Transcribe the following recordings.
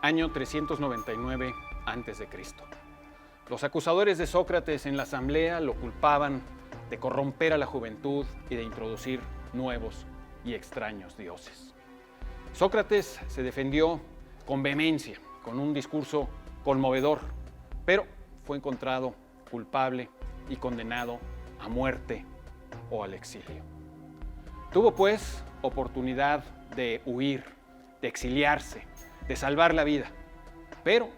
Año 399 a.C. Los acusadores de Sócrates en la asamblea lo culpaban de corromper a la juventud y de introducir nuevos y extraños dioses. Sócrates se defendió con vehemencia, con un discurso conmovedor, pero fue encontrado culpable y condenado a muerte o al exilio. Tuvo pues oportunidad de huir, de exiliarse, de salvar la vida, pero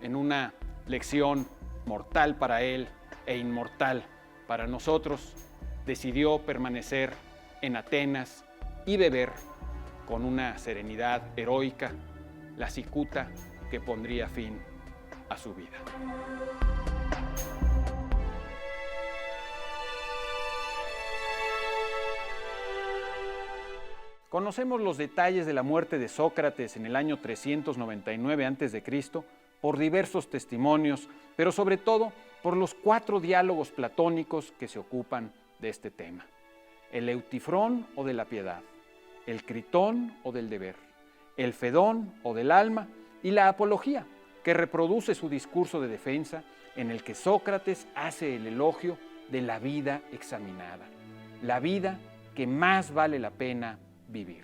en una lección mortal para él e inmortal para nosotros, decidió permanecer en Atenas y beber con una serenidad heroica la cicuta que pondría fin a su vida. Conocemos los detalles de la muerte de Sócrates en el año 399 a.C. por diversos testimonios, pero sobre todo por los 4 diálogos platónicos que se ocupan de este tema: el Eutifrón o de la piedad, el Critón o del deber, el Fedón o del alma y la Apología, que reproduce su discurso de defensa en el que Sócrates hace el elogio de la vida examinada, la vida que más vale la pena vivir.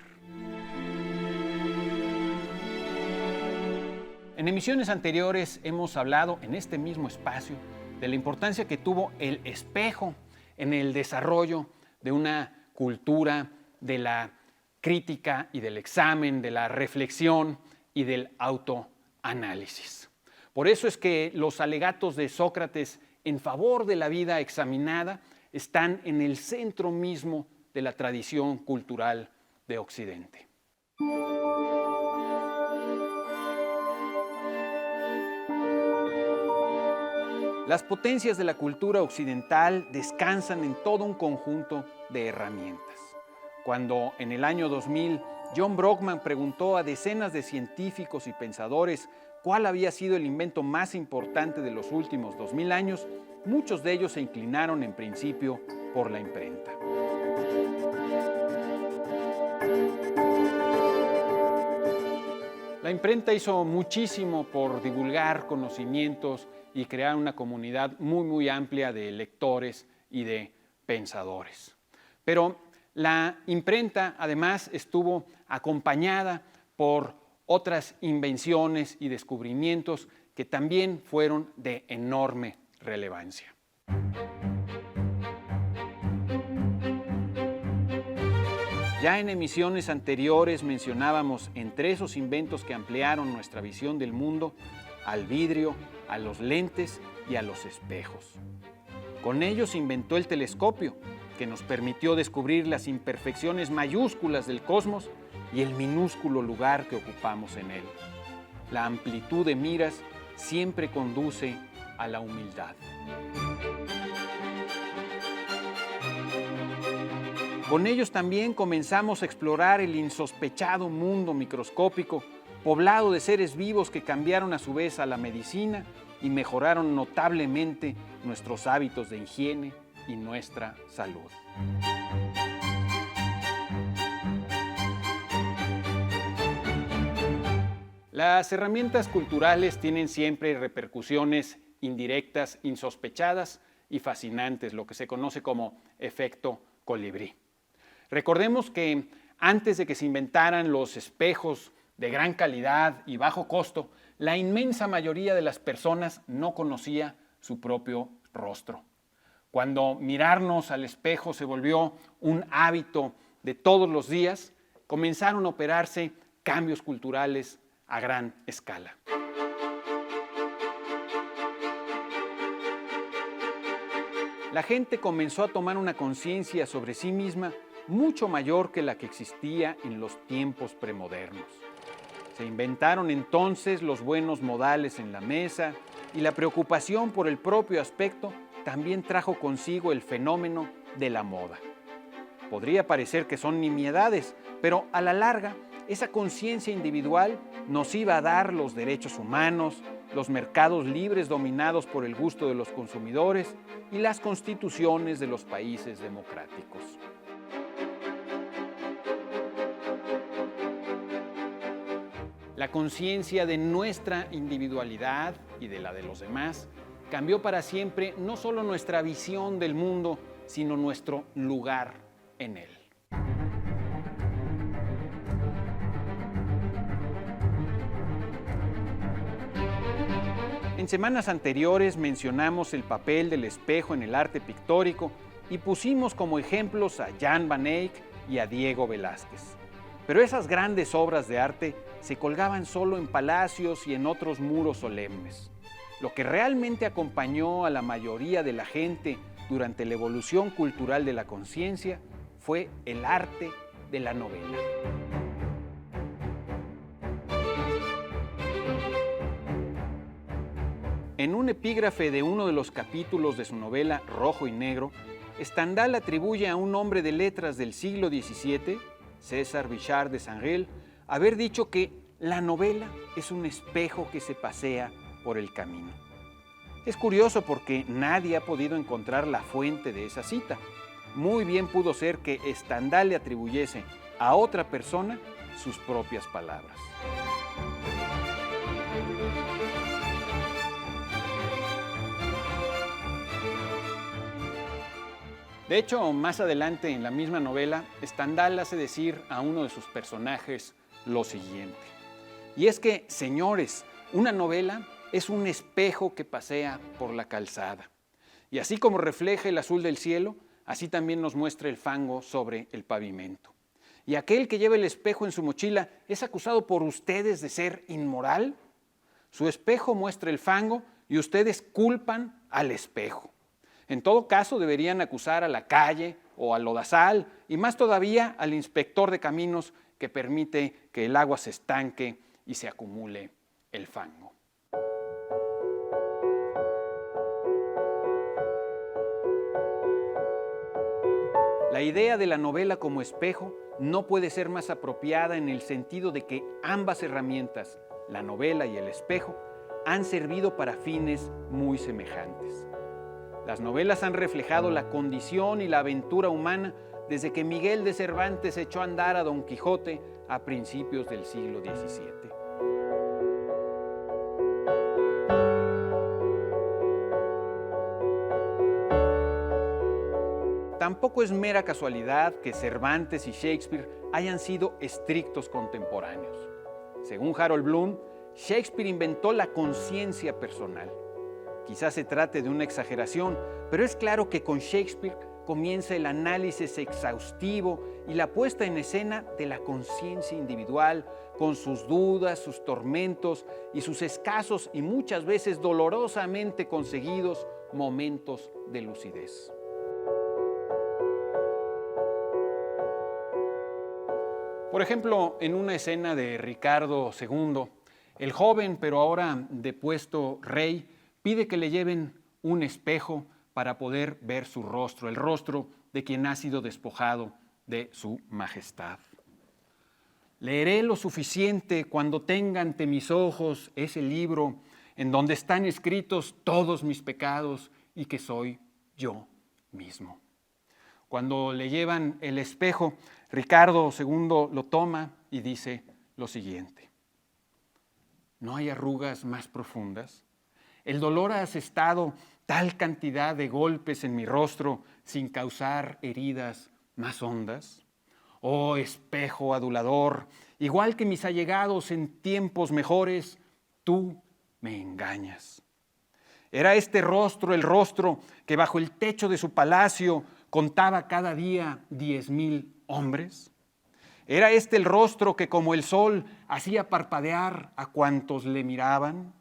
En emisiones anteriores hemos hablado en este mismo espacio de la importancia que tuvo el espejo en el desarrollo de una cultura de la crítica y del examen, de la reflexión y del autoanálisis. Por eso es que los alegatos de Sócrates en favor de la vida examinada están en el centro mismo de la tradición cultural de Occidente. Las potencias de la cultura occidental descansan en todo un conjunto de herramientas. Cuando en el año 2000 John Brockman preguntó a decenas de científicos y pensadores cuál había sido el invento más importante de los últimos 2000 años, muchos de ellos se inclinaron en principio por la imprenta. La imprenta hizo muchísimo por divulgar conocimientos y crear una comunidad muy amplia de lectores y de pensadores. Pero la imprenta además estuvo acompañada por otras invenciones y descubrimientos que también fueron de enorme relevancia. Ya en emisiones anteriores mencionábamos entre esos inventos que ampliaron nuestra visión del mundo al vidrio, a los lentes y a los espejos. Con ellos inventó el telescopio, que nos permitió descubrir las imperfecciones mayúsculas del cosmos y el minúsculo lugar que ocupamos en él. La amplitud de miras siempre conduce a la humildad. Con ellos también comenzamos a explorar el insospechado mundo microscópico, poblado de seres vivos que cambiaron a su vez a la medicina y mejoraron notablemente nuestros hábitos de higiene y nuestra salud. Las herramientas culturales tienen siempre repercusiones indirectas, insospechadas y fascinantes, lo que se conoce como efecto colibrí. Recordemos que antes de que se inventaran los espejos de gran calidad y bajo costo, la inmensa mayoría de las personas no conocía su propio rostro. Cuando mirarnos al espejo se volvió un hábito de todos los días, comenzaron a operarse cambios culturales a gran escala. La gente comenzó a tomar una conciencia sobre sí misma mucho mayor que la que existía en los tiempos premodernos. Se inventaron entonces los buenos modales en la mesa y la preocupación por el propio aspecto también trajo consigo el fenómeno de la moda. Podría parecer que son nimiedades, pero a la larga esa conciencia individual nos iba a dar los derechos humanos, los mercados libres dominados por el gusto de los consumidores y las constituciones de los países democráticos. La conciencia de nuestra individualidad y de la de los demás cambió para siempre no solo nuestra visión del mundo, sino nuestro lugar en él. En semanas anteriores mencionamos el papel del espejo en el arte pictórico y pusimos como ejemplos a Jan van Eyck y a Diego Velázquez. Pero esas grandes obras de arte se colgaban solo en palacios y en otros muros solemnes. Lo que realmente acompañó a la mayoría de la gente durante la evolución cultural de la conciencia fue el arte de la novela. En un epígrafe de uno de los capítulos de su novela Rojo y Negro, Stendhal atribuye a un hombre de letras del siglo XVII, César Vichart de Saint-Grél, haber dicho que la novela es un espejo que se pasea por el camino. Es curioso porque nadie ha podido encontrar la fuente de esa cita. Muy bien pudo ser que Stendhal le atribuyese a otra persona sus propias palabras. De hecho, más adelante en la misma novela, Stendhal hace decir a uno de sus personajes lo siguiente. Y es que, señores, una novela es un espejo que pasea por la calzada. Y así como refleja el azul del cielo, así también nos muestra el fango sobre el pavimento. Y aquel que lleva el espejo en su mochila es acusado por ustedes de ser inmoral. Su espejo muestra el fango y ustedes culpan al espejo. En todo caso, deberían acusar a la calle o al lodazal y más todavía al inspector de caminos que permite que el agua se estanque y se acumule el fango. La idea de la novela como espejo no puede ser más apropiada en el sentido de que ambas herramientas, la novela y el espejo, han servido para fines muy semejantes. Las novelas han reflejado la condición y la aventura humana desde que Miguel de Cervantes echó a andar a Don Quijote a principios del siglo XVII. Tampoco es mera casualidad que Cervantes y Shakespeare hayan sido estrictos contemporáneos. Según Harold Bloom, Shakespeare inventó la conciencia personal. Quizás se trate de una exageración, pero es claro que con Shakespeare comienza el análisis exhaustivo y la puesta en escena de la conciencia individual, con sus dudas, sus tormentos y sus escasos y muchas veces dolorosamente conseguidos momentos de lucidez. Por ejemplo, en una escena de Ricardo II, el joven pero ahora depuesto rey pide que le lleven un espejo para poder ver su rostro, el rostro de quien ha sido despojado de su majestad. Leeré lo suficiente cuando tenga ante mis ojos ese libro en donde están escritos todos mis pecados y que soy yo mismo. Cuando le llevan el espejo, Ricardo II lo toma y dice lo siguiente: ¿no hay arrugas más profundas? El dolor ha asestado tal cantidad de golpes en mi rostro sin causar heridas más hondas. Oh espejo adulador, igual que mis allegados en tiempos mejores, tú me engañas. ¿Era este rostro el rostro que bajo el techo de su palacio contaba cada día 10,000 hombres? ¿Era este el rostro que como el sol hacía parpadear a cuantos le miraban?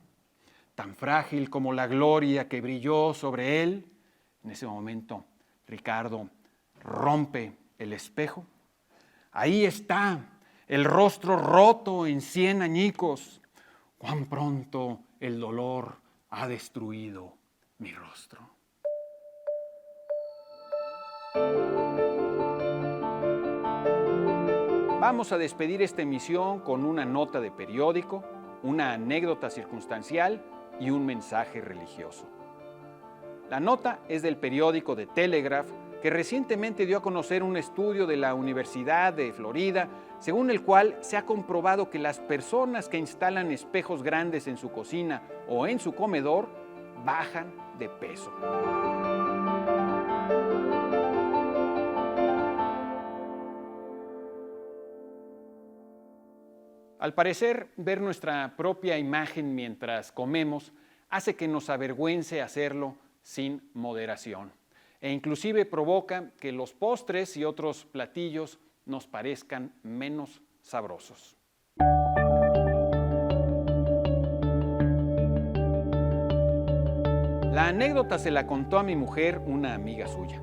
Tan frágil como la gloria que brilló sobre él. En ese momento, Ricardo rompe el espejo. Ahí está el rostro roto en 100 añicos. Cuán pronto el dolor ha destruido mi rostro. Vamos a despedir esta emisión con una nota de periódico, una anécdota circunstancial y un mensaje religioso. La nota es del periódico The Telegraph, que recientemente dio a conocer un estudio de la Universidad de Florida, según el cual se ha comprobado que las personas que instalan espejos grandes en su cocina o en su comedor bajan de peso. Al parecer, ver nuestra propia imagen mientras comemos hace que nos avergüence hacerlo sin moderación, e inclusive provoca que los postres y otros platillos nos parezcan menos sabrosos. La anécdota se la contó a mi mujer una amiga suya.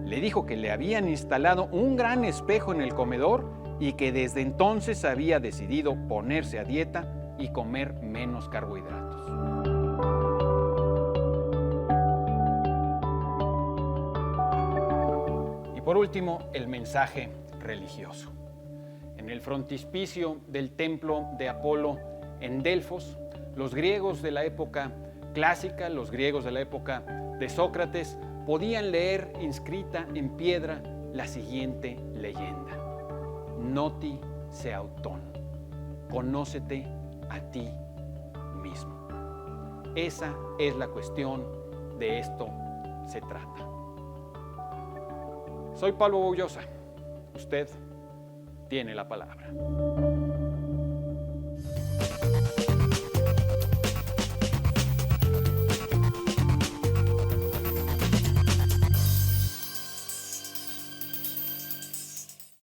Le dijo que le habían instalado un gran espejo en el comedor y que desde entonces había decidido ponerse a dieta y comer menos carbohidratos. Y por último, el mensaje religioso. En el frontispicio del templo de Apolo en Delfos, los griegos de la época clásica, los griegos de la época de Sócrates, podían leer inscrita en piedra la siguiente leyenda: Noti se auton, conócete a ti mismo. Esa es la cuestión, de esto se trata. Soy Pablo Boullosa, usted tiene la palabra.